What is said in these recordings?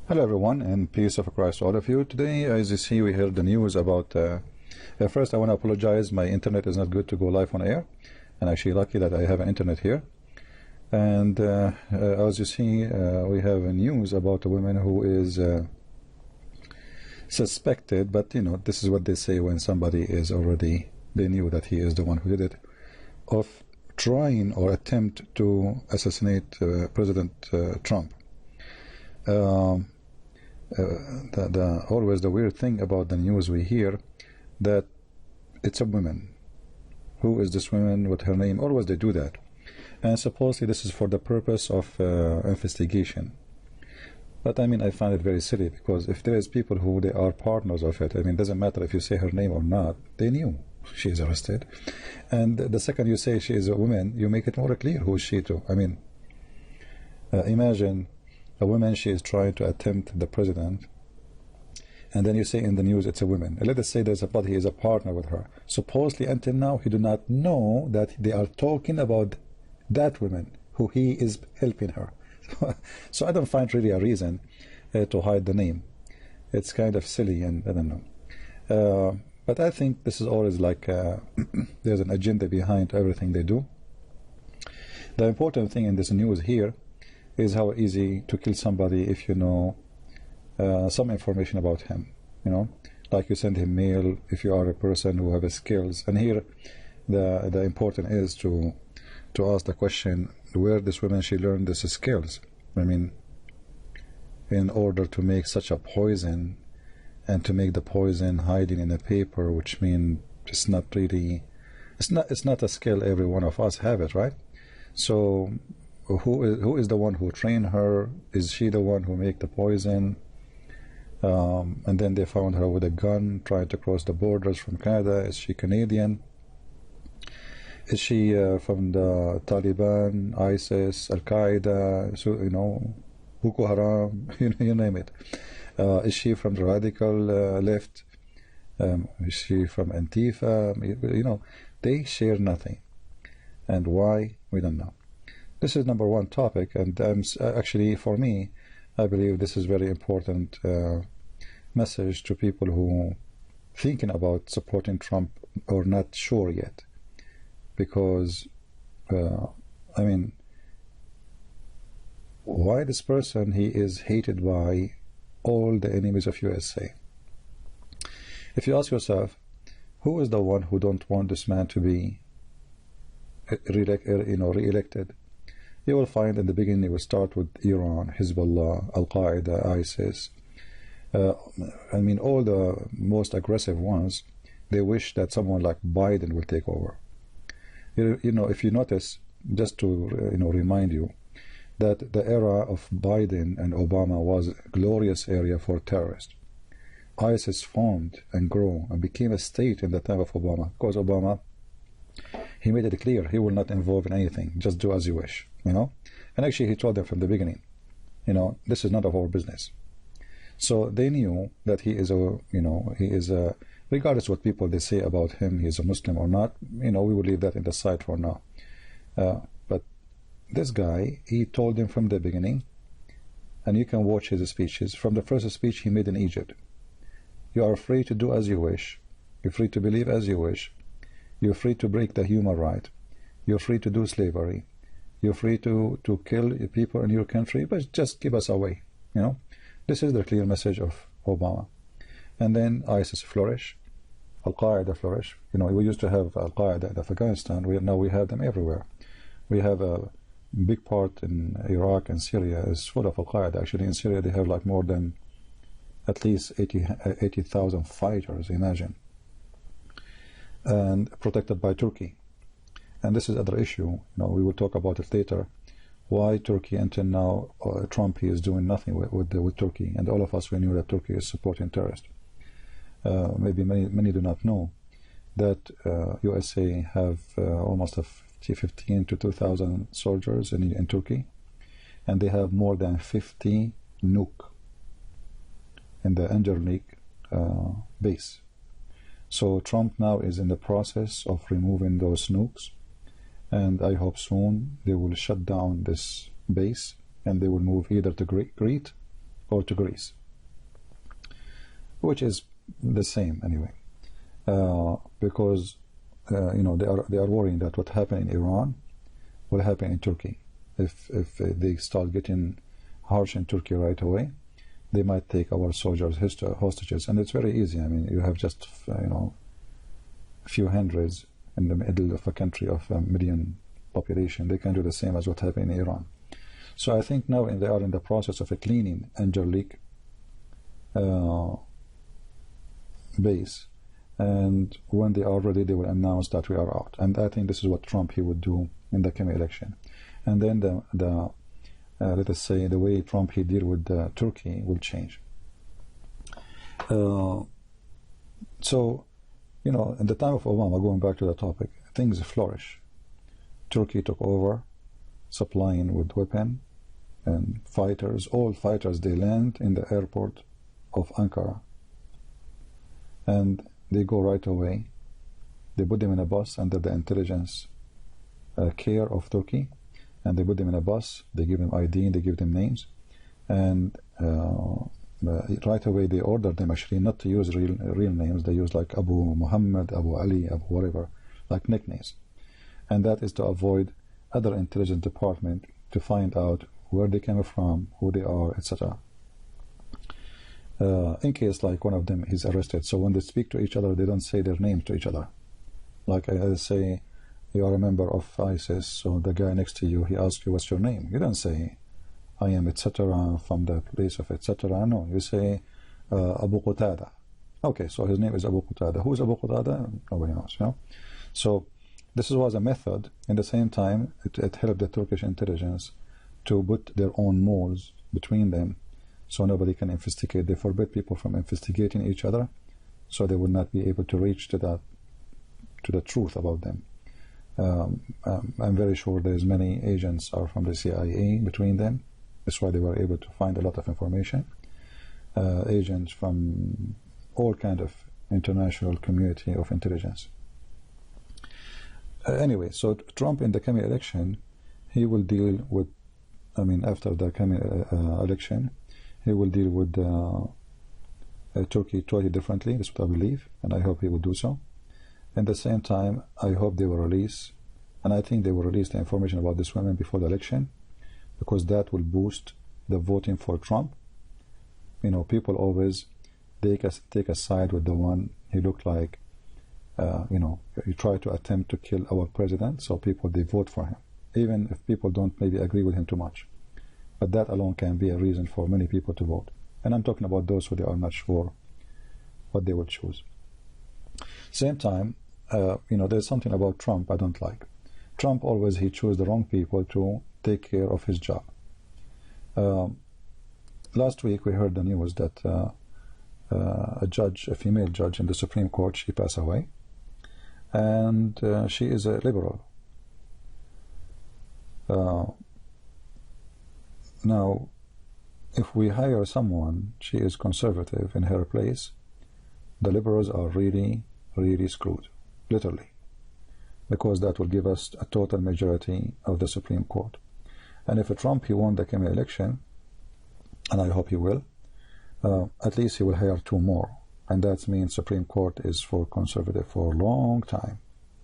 Hello everyone, and peace of Christ to all of you. Today, as you see, we heard the news about. First, I want to apologize. My internet is not good to go live on air, and actually lucky that I have an internet here. And as you see, we have a news about a woman who is suspected, but this is what they say when somebody is already, they knew that he is the one who did it, of trying or attempt to assassinate President Trump. Always the weird thing about the news we hear that it's a woman. Who is this woman? What her name? Always they do that, and supposedly this is for the purpose of investigation. But I mean, I find it very silly, because if there is people who they are partners of it, I mean, it doesn't matter if you say her name or not. They knew she is arrested, and the second you say she is a woman, you make it more clear who is she to. I mean, imagine a woman, she is trying to attempt the president, and then you say in the news it's a woman. Let us say he is a partner with her. Supposedly until now he do not know that they are talking about that woman who he is helping her. So I don't find really a reason to hide the name. It's kind of silly, and I don't know. But I think this is always like there's an agenda behind everything they do. The important thing in this news here is how easy to kill somebody if you know some information about him. Like you send him mail if you are a person who have skills. And here the important is to ask the question, where this woman she learned these skills. I mean, in order to make such a poison, and to make the poison hiding in a paper, which means it's not really, it's not a skill every one of us have it, right? So who is the one who trained her? Is she the one who make the poison? And then they found her with a gun trying to cross the borders from Canada. Is she Canadian? Is she from the Taliban, ISIS, Al Qaeda, Boko Haram, you name it? Is she from the radical left? Is she from Antifa? They share nothing. And why? We don't know. This is number one topic, and actually for me, I believe this is very important message to people who thinking about supporting Trump or not sure yet. Because, I mean, why this person, he is hated by all the enemies of USA. If you ask yourself, who is the one who don't want this man to be re-elected? You will find in the beginning, you will start with Iran, Hezbollah, Al Qaeda, ISIS. I mean, all the most aggressive ones, they wish that someone like Biden will take over. If you notice, just to remind you, that the era of Biden and Obama was a glorious area for terrorists. ISIS formed and grew and became a state in the time of Obama, because Obama, he made it clear he will not involve in anything, just do as you wish, And actually he told them from the beginning, this is none of our business. So they knew that he is regardless what people they say about him, he is a Muslim or not, we will leave that in the side for now. But this guy, he told them from the beginning, and you can watch his speeches, from the first speech he made in Egypt. You are free to do as you wish. You're free to believe as you wish. You're free to break the human right. You're free to do slavery. You're free to kill people in your country, but just give us away. This is the clear message of Obama. And then ISIS flourish, Al Qaeda flourish. We used to have Al Qaeda in Afghanistan. Now we have them everywhere. We have a big part in Iraq and Syria is full of Al Qaeda. Actually, in Syria they have like more than at least 80,000 fighters. Imagine. And protected by Turkey. And this is another issue. We will talk about it later. Why Turkey until now, Trump, he is doing nothing with Turkey, and all of us, we knew that Turkey is supporting terrorists. Maybe many do not know that USA have almost 15 to 2,000 soldiers in Turkey, and they have more than 50 nuke in the Enderleak base. So Trump now is in the process of removing those nukes, and I hope soon they will shut down this base and they will move either to Crete or to Greece, which is the same anyway, because they are worrying that what happened in Iran will happen in Turkey. If they start getting harsh in Turkey right away, they might take our soldiers hostages, and it's very easy. I mean, you have just a few hundreds in the middle of a country of 1 million population. They can do the same as what happened in Iran. So I think now they are in the process of a cleaning Angelique base, and when they are ready, they will announce that we are out. And I think this is what Trump he would do in the coming election. And then the let us say the way Trump he deal with Turkey will change. So, in the time of Obama, going back to the topic, things flourish. Turkey took over, supplying with weapon and fighters. All fighters, they land in the airport of Ankara, and they go right away. They put them in a bus under the intelligence care of Turkey, and they put them in a bus. They give them ID, and they give them names, and right away they order them actually not to use real names. They use like Abu Muhammad, Abu Ali, Abu whatever, like nicknames, and that is to avoid other intelligence department to find out where they came from, who they are, etc. In case like one of them is arrested, so when they speak to each other, they don't say their names to each other. Like I say, you are a member of ISIS, so the guy next to you, he asks you what's your name. You don't say I am etc. from the place of etc. No, you say Abu Qatada. Okay, so his name is Abu Qatada. Who is Abu Qatada? Nobody knows. So this was a method. In the same time, it helped the Turkish intelligence to put their own moles between them, so nobody can investigate. They forbid people from investigating each other, so they would not be able to reach to the truth about them. I'm very sure there's many agents are from the CIA between them. That's why they were able to find a lot of information. Agents from all kind of international community of intelligence. Anyway, so Trump in the coming election, he will deal with, after the coming election, he will deal with Turkey totally differently. That's what I believe, and I hope he will do so. At the same time, I hope they will release, and I think they will release the information about this woman before the election, because that will boost the voting for Trump. People always take a side with the one he looked like. You try to attempt to kill our president, so people, they vote for him, even if people don't maybe agree with him too much. But that alone can be a reason for many people to vote. And I'm talking about those who they are not sure what they will choose. Same time, there's something about Trump I don't like. Trump always, he chooses the wrong people to take care of his job. Last week we heard the news that a female judge in the Supreme Court, she passed away, and she is a liberal. Now, if we hire someone, she is conservative in her place, the liberals are really, really screwed, literally, because that will give us a total majority of the Supreme Court. And if Trump, he won the coming election, and I hope he will, at least he will hire 2 more, and that means Supreme Court is for conservative for a long time,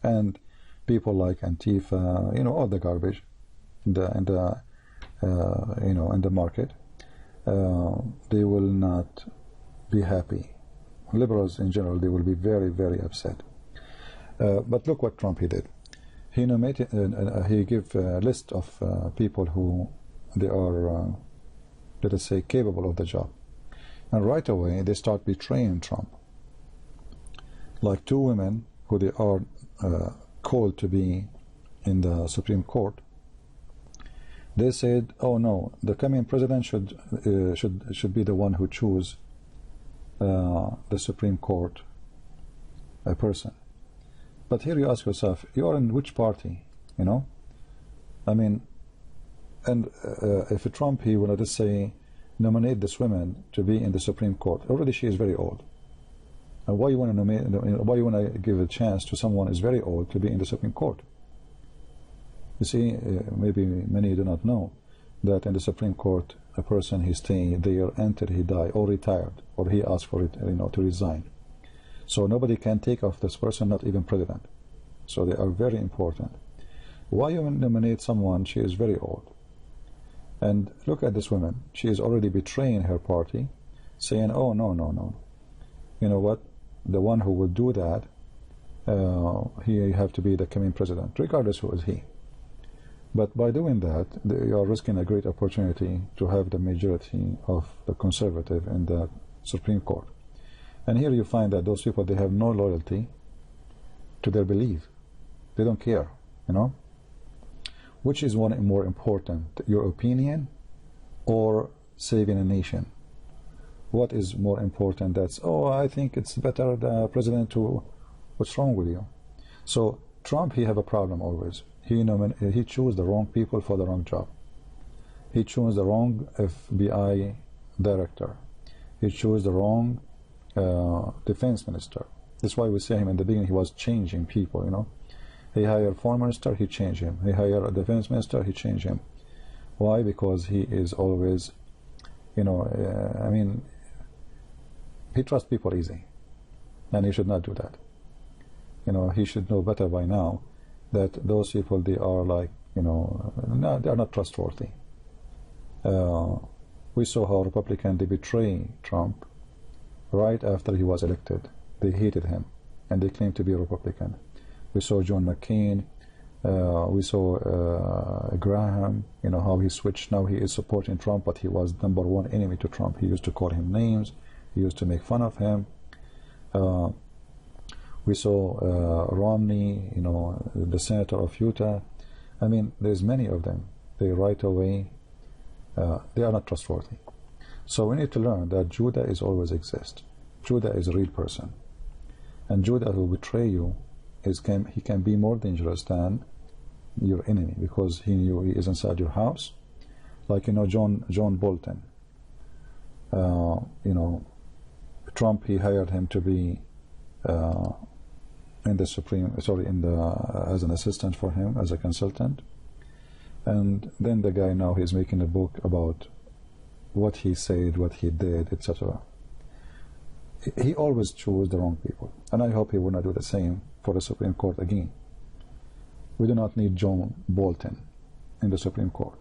and people like Antifa, all the garbage in the market, they will not be happy. Liberals in general, they will be very, very upset. But look what Trump he did. He nominated, he gave a list of people who they are, let us say, capable of the job. And right away, they start betraying Trump. Like 2 women who they are called to be in the Supreme Court. They said, "Oh no, the coming president should be the one who choose the Supreme Court person." But here you ask yourself, you are in which party? And if Trump, he will, let us say, nominate this woman to be in the Supreme Court, already she is very old. And why you want to nominate? Why you want to give a chance to someone who is very old to be in the Supreme Court? You see, maybe many do not know that in the Supreme Court a person he stay there until he die or retired or he asked for it, to resign. So nobody can take off this person, not even president. So they are very important. Why you nominate someone? She is very old. And look at this woman. She is already betraying her party, saying, oh, no, no, no. You know what? The one who will do that, he have to be the coming president, regardless who is he. But by doing that, you are risking a great opportunity to have the majority of the conservative in the Supreme Court. And here you find that those people, they have no loyalty to their belief. They don't care, Which is one more important, your opinion or saving a nation? What is more important? That's, oh, I think it's better the president to, what's wrong with you? So Trump, he have a problem always. He chose the wrong people for the wrong job. He chose the wrong FBI director. He chose the wrong defense minister. That's why we say him in the beginning, he was changing people, He hired foreign minister, he changed him. He hired a defense minister, he changed him. Why? Because he is always, he trusts people easy. And he should not do that. He should know better by now that those people, they are like, they are not trustworthy. We saw how Republicans, they betray Trump right after he was elected. They hated him, and they claimed to be a Republican. We saw John McCain. We saw Graham, how he switched. Now he is supporting Trump, but he was #1 enemy to Trump. He used to call him names. He used to make fun of him. We saw Romney, the senator of Utah. There's many of them. They right away, they are not trustworthy. So we need to learn that Judah is always exist. Judah is a real person. And Judah who betray you, he can be more dangerous than your enemy, because he knew he is inside your house. Like, John Bolton. Trump, he hired him to be as an assistant for him, as a consultant. And then the guy, now he's making a book about what he said, what he did, etc. He always chose the wrong people, and I hope he will not do the same for the Supreme Court again. We do not need John Bolton in the Supreme Court.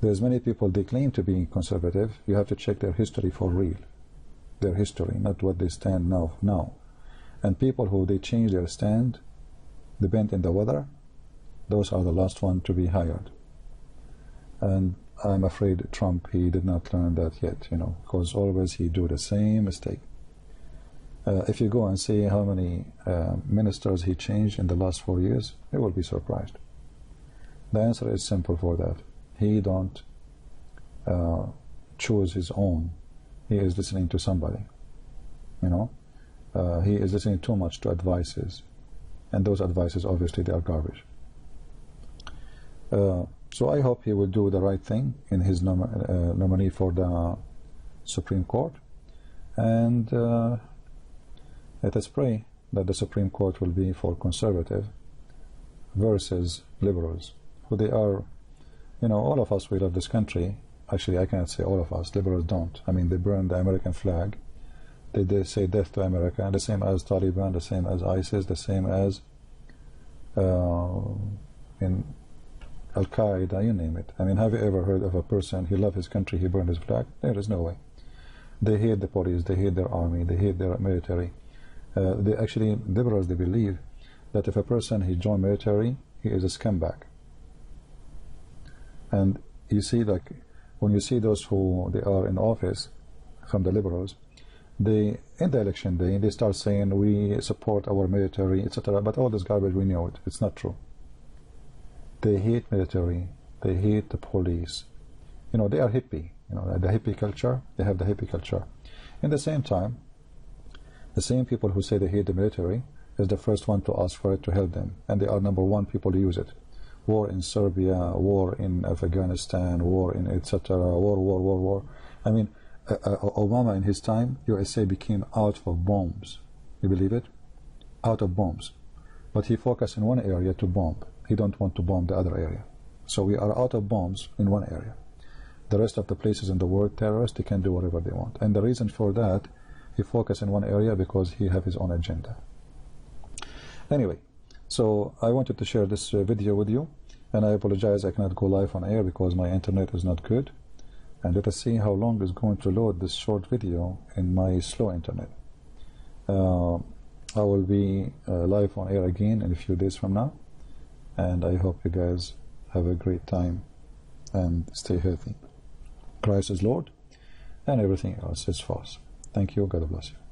There's many people, they claim to be conservative. You have to check their history for real. Their history, not what they stand now. And people who they change their stand, they bend in the weather, those are the last one to be hired. And I'm afraid Trump, he did not learn that yet, because always he do the same mistake. If you go and see how many ministers he changed in the last 4 years, you will be surprised. The answer is simple for that. He don't choose his own. He is listening to somebody, he is listening too much to advices, and those advices, obviously, they are garbage. So I hope he will do the right thing in his nominee for the Supreme Court, and let us pray that the Supreme Court will be for conservative versus liberals, who they are. All of us, we love this country. Actually, I cannot say all of us. Liberals don't. They burn the American flag. They say death to America, the same as Taliban, the same as ISIS, the same as in Al-Qaeda, you name it. Have you ever heard of a person, he loved his country, he burned his flag? There is no way. They hate the police, they hate their army, they hate their military. Liberals, they believe that if a person, he joined military, he is a scumbag. And you see, like, when you see those who they are in office from the liberals, they, in the election day, they start saying, we support our military, etc. But all this garbage, we know it. It's not true. They hate military. They hate the police. They are hippie. The hippie culture, they have the hippie culture. In the same time, the same people who say they hate the military is the first one to ask for it to help them. And they are #1 people to use it. War in Serbia, war in Afghanistan, war in etc. War. Obama, in his time, USA became out of bombs. You believe it? Out of bombs. But he focused in one area to bomb. He don't want to bomb the other area. So we are out of bombs in one area. the rest of the places in the world terrorists, they can do whatever they want. And the reason for that, he focus in one area because he have his own agenda. Anyway, so I wanted to share this video with you, and I apologize I cannot go live on air because my internet is not good. And let us see how long it's going to load this short video in my slow internet. I will be live on air again in a few days from now, and I hope you guys have a great time and stay healthy. Christ is Lord, and everything else is false. Thank you. God bless you.